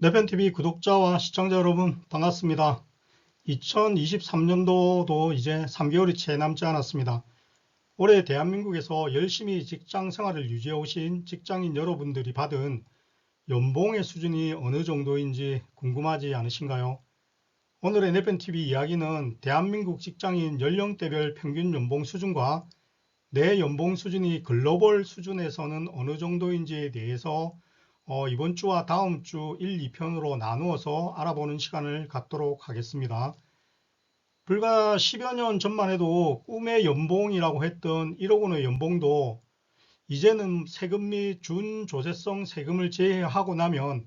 내편TV 구독자와 시청자 여러분 반갑습니다. 2023년도도 이제 3개월이 채 남지 않았습니다. 올해 대한민국에서 열심히 직장 생활을 유지해 오신 직장인 여러분들이 받은 연봉의 수준이 어느 정도인지 궁금하지 않으신가요? 오늘의 내편TV 이야기는 대한민국 직장인 연령대별 평균 연봉 수준과 내 연봉 수준이 글로벌 수준에서는 어느 정도인지에 대해서 이번 주와 다음 주 1, 2편으로 나누어서 알아보는 시간을 갖도록 하겠습니다. 불과 10여 년 전만 해도 꿈의 연봉이라고 했던 1억 원의 연봉도 이제는 세금 및 준조세성 세금을 제외하고 나면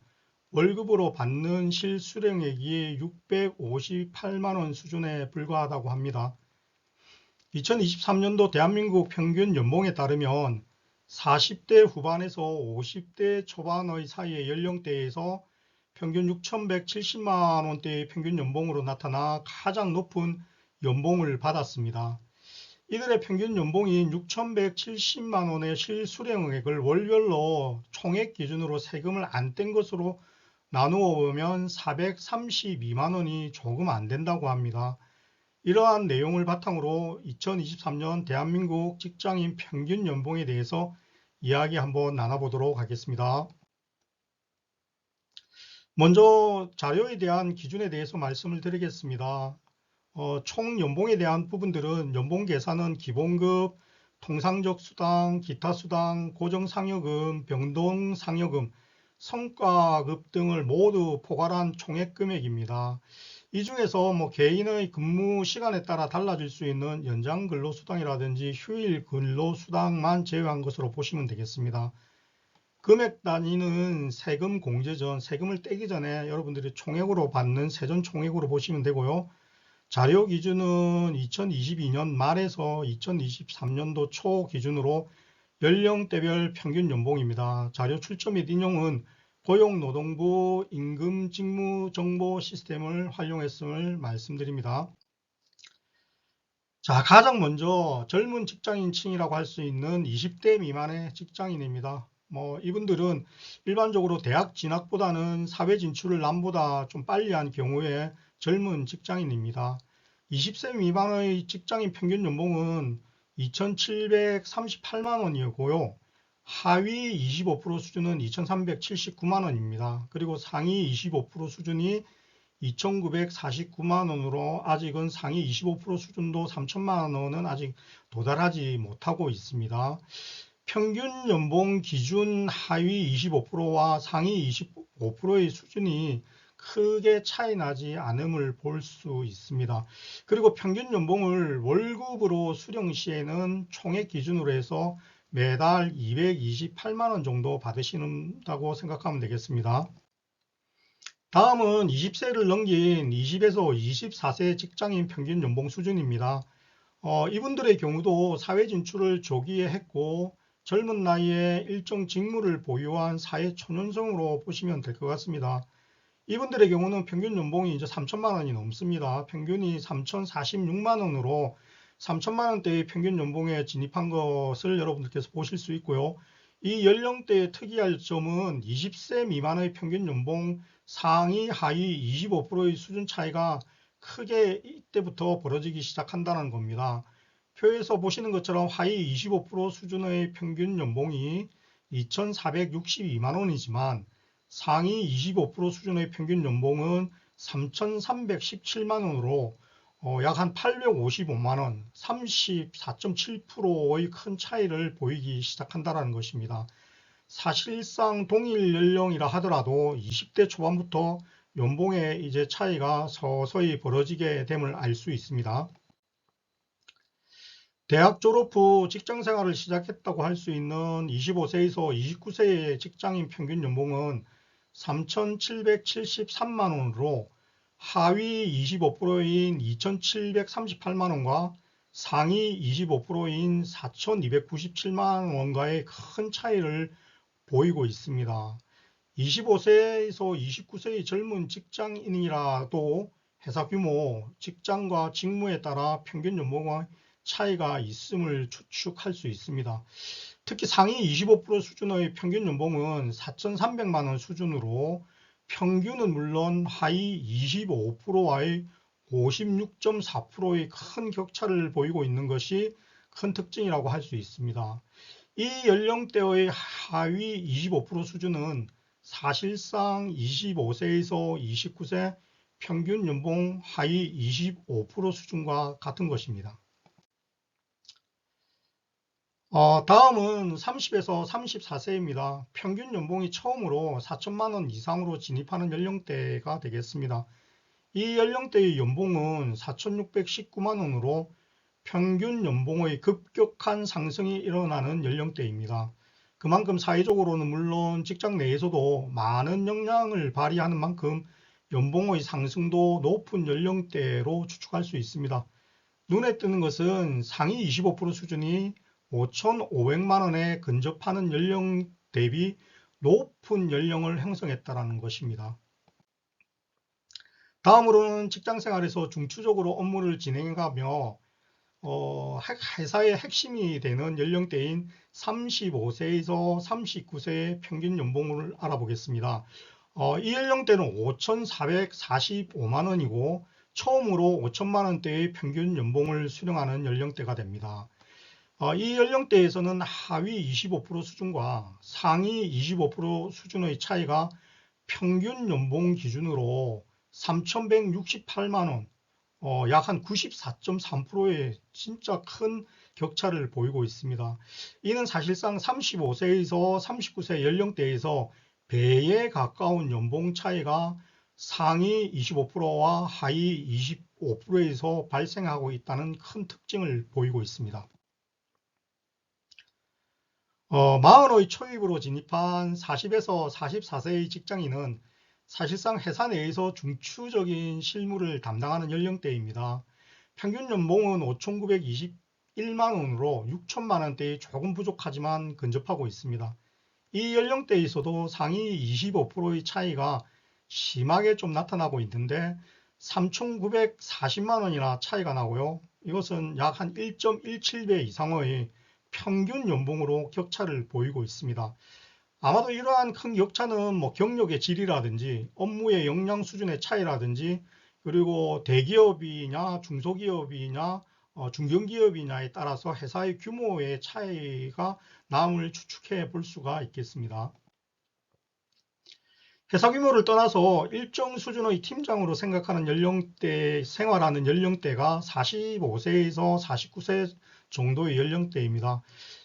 월급으로 받는 실수령액이 658만 원 수준에 불과하다고 합니다. 2023년도 대한민국 평균 연봉에 따르면 40대 후반에서 50대 초반의 사이의 연령대에서 평균 6,170만 원대의 평균 연봉으로 나타나 가장 높은 연봉을 받았습니다. 이들의 평균 연봉인 6,170만 원의 실수령액을 월별로 총액 기준으로 세금을 안 뗀 것으로 나누어 보면 432만 원이 조금 안 된다고 합니다. 이러한 내용을 바탕으로 2023년 대한민국 직장인 평균 연봉에 대해서 이야기 한번 나눠보도록 하겠습니다. 먼저 자료에 대한 기준에 대해서 말씀을 드리겠습니다. 총 연봉에 대한 부분들은 연봉 계산은 기본급, 통상적 수당, 기타 수당, 고정상여금, 변동상여금, 성과급 등을 모두 포괄한 총액 금액입니다. 이 중에서 개인의 근무 시간에 따라 달라질 수 있는 연장 근로수당이라든지 휴일 근로수당만 제외한 것으로 보시면 되겠습니다. 금액 단위는 세금 공제 전, 세금을 떼기 전에 여러분들이 총액으로 받는 세전 총액으로 보시면 되고요. 자료 기준은 2022년 말에서 2023년도 초 기준으로 연령대별 평균 연봉입니다. 자료 출처 및 인용은 고용노동부 임금직무정보 시스템을 활용했음을 말씀드립니다. 자, 가장 먼저 젊은 직장인층이라고 할 수 있는 20대 미만의 직장인입니다. 이분들은 일반적으로 대학 진학보다는 사회 진출을 남보다 좀 빨리 한 경우에 젊은 직장인입니다. 20세 미만의 직장인 평균 연봉은 2,738만 원이고요. 하위 25% 수준은 2,379만 원입니다. 그리고 상위 25% 수준이 2,949만 원으로 아직은 상위 25% 수준도 3천만 원은 아직 도달하지 못하고 있습니다. 평균 연봉 기준 하위 25%와 상위 25%의 수준이 크게 차이 나지 않음을 볼 수 있습니다. 그리고 평균 연봉을 월급으로 수령 시에는 총액 기준으로 해서 매달 228만 원 정도 받으신다고 생각하면 되겠습니다. 다음은 20세를 넘긴 20에서 24세 직장인 평균 연봉 수준입니다. 이분들의 경우도 사회 진출을 조기에 했고 젊은 나이에 일정 직무를 보유한 사회 초년생으로 보시면 될 것 같습니다. 이분들의 경우는 평균 연봉이 이제 3천만 원이 넘습니다. 평균이 3,046만 원으로 3천만 원대의 평균 연봉에 진입한 것을 여러분들께서 보실 수 있고요. 이 연령대의 특이할 점은 20세 미만의 평균 연봉 상위 하위 25%의 수준 차이가 크게 이때부터 벌어지기 시작한다는 겁니다. 표에서 보시는 것처럼 하위 25% 수준의 평균 연봉이 2,462만 원이지만 상위 25% 수준의 평균 연봉은 3,317만 원으로 약 한 855만 원, 34.7%의 큰 차이를 보이기 시작한다는 것입니다. 사실상 동일 연령이라 하더라도 20대 초반부터 연봉의 이제 차이가 서서히 벌어지게 됨을 알 수 있습니다. 대학 졸업 후 직장 생활을 시작했다고 할 수 있는 25세에서 29세의 직장인 평균 연봉은 3,773만 원으로 하위 25%인 2,738만 원과 상위 25%인 4,297만 원과의 큰 차이를 보이고 있습니다. 25세에서 29세의 젊은 직장인이라도 회사 규모, 직장과 직무에 따라 평균 연봉의 차이가 있음을 추측할 수 있습니다. 특히 상위 25% 수준의 평균 연봉은 4,300만 원 수준으로 평균은 물론 하위 25%와의 56.4%의 큰 격차를 보이고 있는 것이 큰 특징이라고 할 수 있습니다. 이 연령대의 하위 25% 수준은 사실상 25세에서 29세 평균 연봉 하위 25% 수준과 같은 것입니다. 다음은 30에서 34세입니다. 평균 연봉이 처음으로 4천만 원 이상으로 진입하는 연령대가 되겠습니다. 이 연령대의 연봉은 4,619만 원으로 평균 연봉의 급격한 상승이 일어나는 연령대입니다. 그만큼 사회적으로는 물론 직장 내에서도 많은 역량을 발휘하는 만큼 연봉의 상승도 높은 연령대로 추측할 수 있습니다. 눈에 띄는 것은 상위 25% 수준이 5,500만 원에 근접하는 연령 대비 높은 연령을 형성했다는 것입니다. 다음으로는 직장생활에서 중추적으로 업무를 진행해가며 회사의 핵심이 되는 연령대인 35세에서 39세의 평균 연봉을 알아보겠습니다. 이 연령대는 5,445만 원이고 처음으로 5천만 원대의 평균 연봉을 수령하는 연령대가 됩니다. 이 연령대에서는 하위 25% 수준과 상위 25% 수준의 차이가 평균 연봉 기준으로 3,168만 원, 약 한 94.3%의 진짜 큰 격차를 보이고 있습니다. 이는 사실상 35세에서 39세 연령대에서 배에 가까운 연봉 차이가 상위 25%와 하위 25%에서 발생하고 있다는 큰 특징을 보이고 있습니다. 마흔의 초입으로 진입한 40에서 44세의 직장인은 사실상 회사 내에서 중추적인 실무를 담당하는 연령대입니다. 평균 연봉은 5,921만 원으로 6천만 원대에 조금 부족하지만 근접하고 있습니다. 이 연령대에서도 상위 25%의 차이가 심하게 좀 나타나고 있는데 3,940만 원이나 차이가 나고요. 이것은 약 한 1.17배 이상의 평균 연봉으로 격차를 보이고 있습니다. 아마도 이러한 큰 격차는 경력의 질이라든지 업무의 역량 수준의 차이라든지 그리고 대기업이냐 중소기업이냐 중견기업이냐에 따라서 회사의 규모의 차이가 남을 추측해 볼 수가 있겠습니다. 회사 규모를 떠나서 일정 수준의 팀장으로 생각하는 연령대 생활하는 연령대가 45세에서 49세 정도의 연령대입니다.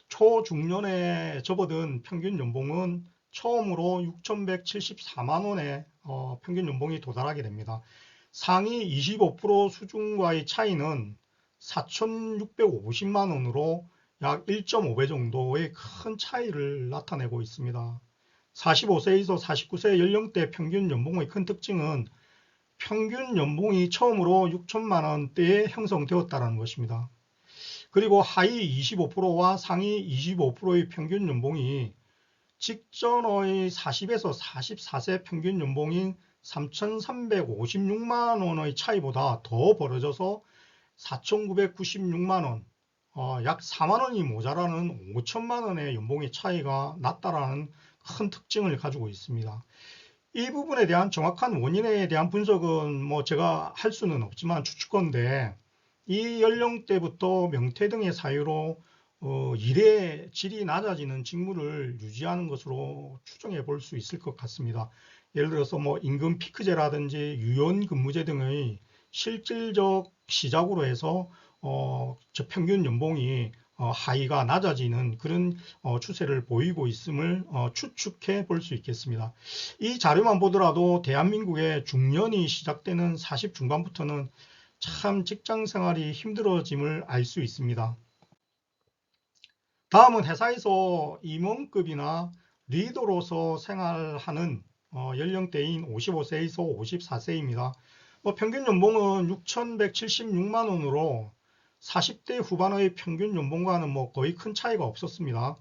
초중년에 접어든 평균 연봉은 처음으로 6,174만 원의 평균 연봉이 도달하게 됩니다. 상위 25% 수준과의 차이는 4,650만 원으로 약 1.5배 정도의 큰 차이를 나타내고 있습니다. 45세에서 49세 연령대 평균 연봉의 큰 특징은 평균 연봉이 처음으로 6천만 원대에 형성되었다는 것입니다. 그리고 하위 25%와 상위 25%의 평균 연봉이 직전의 40에서 44세 평균 연봉인 3,356만 원의 차이보다 더 벌어져서 4,996만 원, 약 4만 원이 모자라는 5천만 원의 연봉의 차이가 났다라는 큰 특징을 가지고 있습니다. 이 부분에 대한 정확한 원인에 대한 분석은 제가 할 수는 없지만 추측건데 이 연령대부터 명퇴 등의 사유로 일의 질이 낮아지는 직무를 유지하는 것으로 추정해 볼 수 있을 것 같습니다. 예를 들어서 임금 피크제라든지 유연근무제 등의 실질적 시작으로 해서 저 평균 연봉이 하위가 낮아지는 그런 추세를 보이고 있음을 추측해 볼 수 있겠습니다. 이 자료만 보더라도 대한민국의 중년이 시작되는 40 중반부터는 참 직장 생활이 힘들어짐을 알 수 있습니다. 다음은 회사에서 임원급이나 리더로서 생활하는 연령대인 55세에서 54세입니다. 평균 연봉은 6,176만 원으로 40대 후반의 평균 연봉과는 거의 큰 차이가 없었습니다.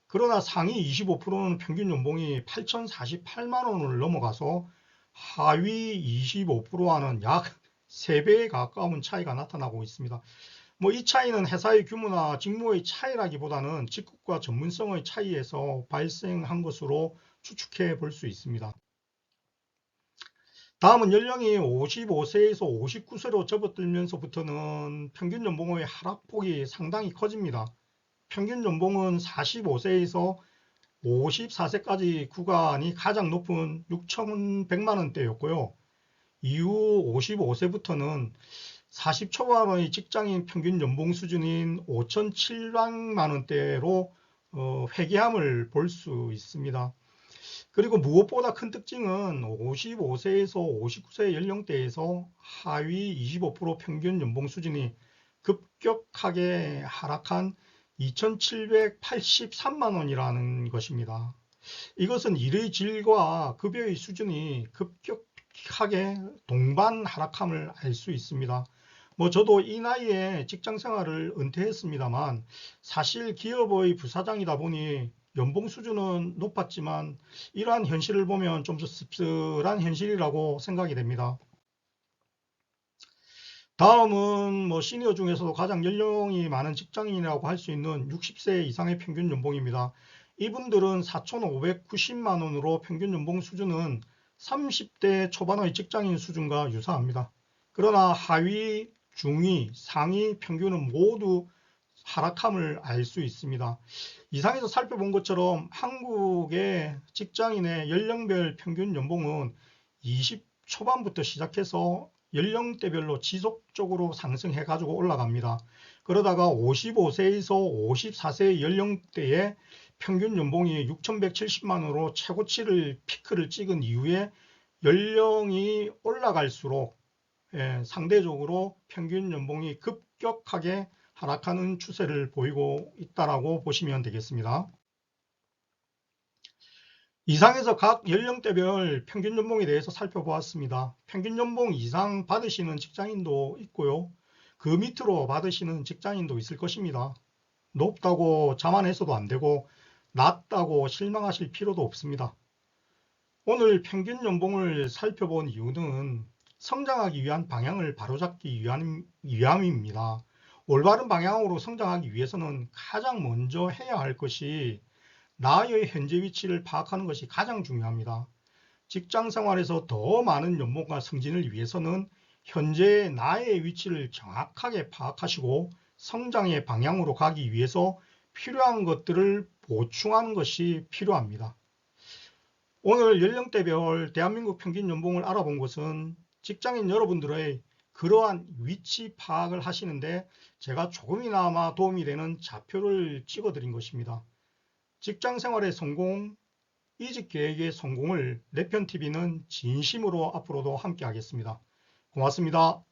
그러나 상위 25%는 평균 연봉이 8,048만 원을 넘어가서 하위 25%와는 약 3배에 가까운 차이가 나타나고 있습니다. 이 차이는 회사의 규모나 직무의 차이라기보다는 직급과 전문성의 차이에서 발생한 것으로 추측해 볼 수 있습니다. 다음은 연령이 55세에서 59세로 접어들면서부터는 평균 연봉의 하락폭이 상당히 커집니다. 평균 연봉은 45세에서 54세까지 구간이 가장 높은 6,100만 원대였고요. 이후 55세부터는 40 초반의 직장인 평균 연봉 수준인 5,700만 원대로 회귀함을 볼 수 있습니다. 그리고 무엇보다 큰 특징은 55세에서 59세 연령대에서 하위 25% 평균 연봉 수준이 급격하게 하락한 2,783만 원이라는 것입니다. 이것은 일의 질과 급여의 수준이 급격하게 동반 하락함을 알 수 있습니다. 저도 이 나이에 직장 생활을 은퇴했습니다만 사실 기업의 부사장이다 보니 연봉 수준은 높았지만 이러한 현실을 보면 좀 씁쓸한 현실이라고 생각이 됩니다. 다음은 시니어 중에서도 가장 연령이 많은 직장인이라고 할 수 있는 60세 이상의 평균 연봉입니다. 이분들은 4,590만 원으로 평균 연봉 수준은 30대 초반의 직장인 수준과 유사합니다. 그러나 하위, 중위, 상위 평균은 모두 하락함을 알 수 있습니다. 이상에서 살펴본 것처럼 한국의 직장인의 연령별 평균 연봉은 20 초반부터 시작해서 연령대별로 지속적으로 상승해 가지고 올라갑니다. 그러다가 55세에서 54세 연령대의 평균 연봉이 6,170만 원으로 최고치를 피크를 찍은 이후에 연령이 올라갈수록 상대적으로 평균 연봉이 급격하게 하락하는 추세를 보이고 있다라고 보시면 되겠습니다. 이상에서 각 연령대별 평균 연봉에 대해서 살펴보았습니다. 평균 연봉 이상 받으시는 직장인도 있고요. 그 밑으로 받으시는 직장인도 있을 것입니다. 높다고 자만해서도 안 되고 낮다고 실망하실 필요도 없습니다. 오늘 평균 연봉을 살펴본 이유는 성장하기 위한 방향을 바로잡기 위함입니다. 올바른 방향으로 성장하기 위해서는 가장 먼저 해야 할 것이 나의 현재 위치를 파악하는 것이 가장 중요합니다. 직장 생활에서 더 많은 연봉과 승진을 위해서는 현재의 나의 위치를 정확하게 파악하시고 성장의 방향으로 가기 위해서 필요한 것들을 보충하는 것이 필요합니다. 오늘 연령대별 대한민국 평균 연봉을 알아본 것은 직장인 여러분들의 그러한 위치 파악을 하시는데 제가 조금이나마 도움이 되는 좌표를 찍어 드린 것입니다. 직장 생활의 성공, 이직 계획의 성공을 내편TV는 진심으로 앞으로도 함께 하겠습니다. 고맙습니다.